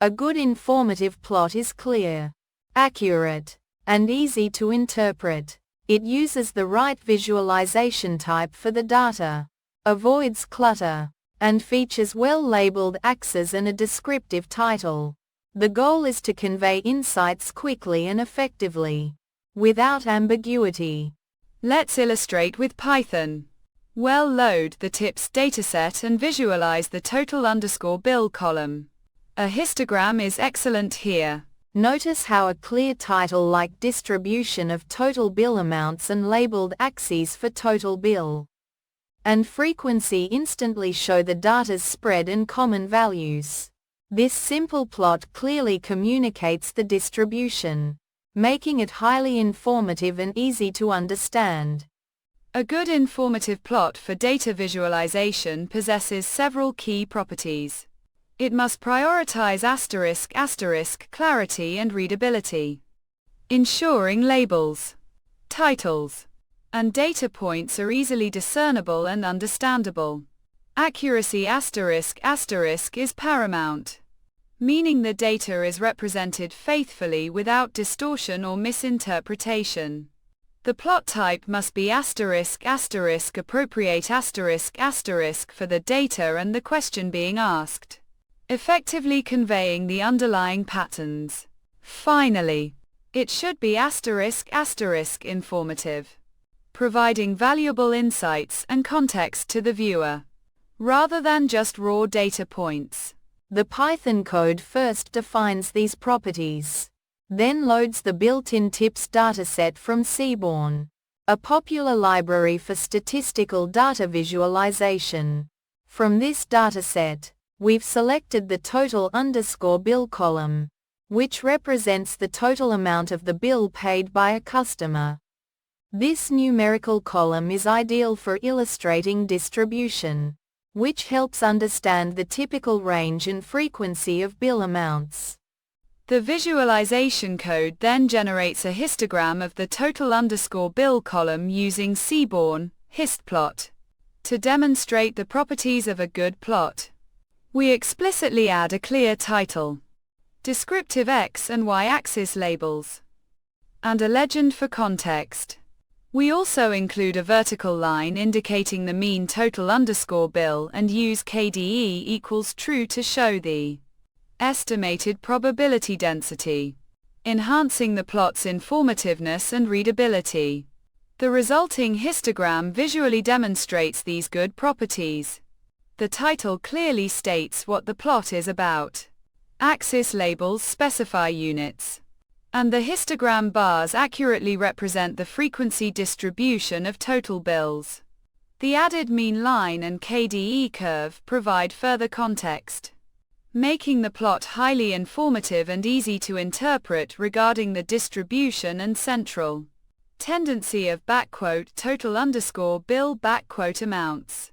A good informative plot is clear, accurate, and easy to interpret. It uses the right visualization type for the data, avoids clutter, and features well-labeled axes and a descriptive title. The goal is to convey insights quickly and effectively, without ambiguity. Let's illustrate with Python. Well, load the tips dataset and visualize the total_bill column. A histogram is excellent here. Notice how a clear title like distribution of total bill amounts and labeled axes for total bill and frequency instantly show the data's spread and common values. This simple plot clearly communicates the distribution, making it highly informative and easy to understand. A good informative plot for data visualization possesses several key properties. It must prioritize ***, clarity and readability, ensuring labels, titles, and data points are easily discernible and understandable. Accuracy *** is paramount, meaning the data is represented faithfully without distortion or misinterpretation. The plot type must be ***, appropriate *** for the data and the question being asked, effectively conveying the underlying patterns. Finally, it should be *** informative, providing valuable insights and context to the viewer, rather than just raw data points. The Python code first defines these properties, then loads the built-in tips dataset from Seaborn, a popular library for statistical data visualization. From this dataset, we've selected the total_bill column, which represents the total amount of the bill paid by a customer. This numerical column is ideal for illustrating distribution, which helps understand the typical range and frequency of bill amounts. The visualization code then generates a histogram of the total_bill column using Seaborn, histplot, to demonstrate the properties of a good plot. We explicitly add a clear title, descriptive X and Y axis labels, and a legend for context. We also include a vertical line indicating the mean total_bill and use KDE equals true to show the estimated probability density, enhancing the plot's informativeness and readability. The resulting histogram visually demonstrates these good properties. The title clearly states what the plot is about. Axis labels specify units, and the histogram bars accurately represent the frequency distribution of total bills. The added mean line and KDE curve provide further context, making the plot highly informative and easy to interpret regarding the distribution and central tendency of **total_bill amounts.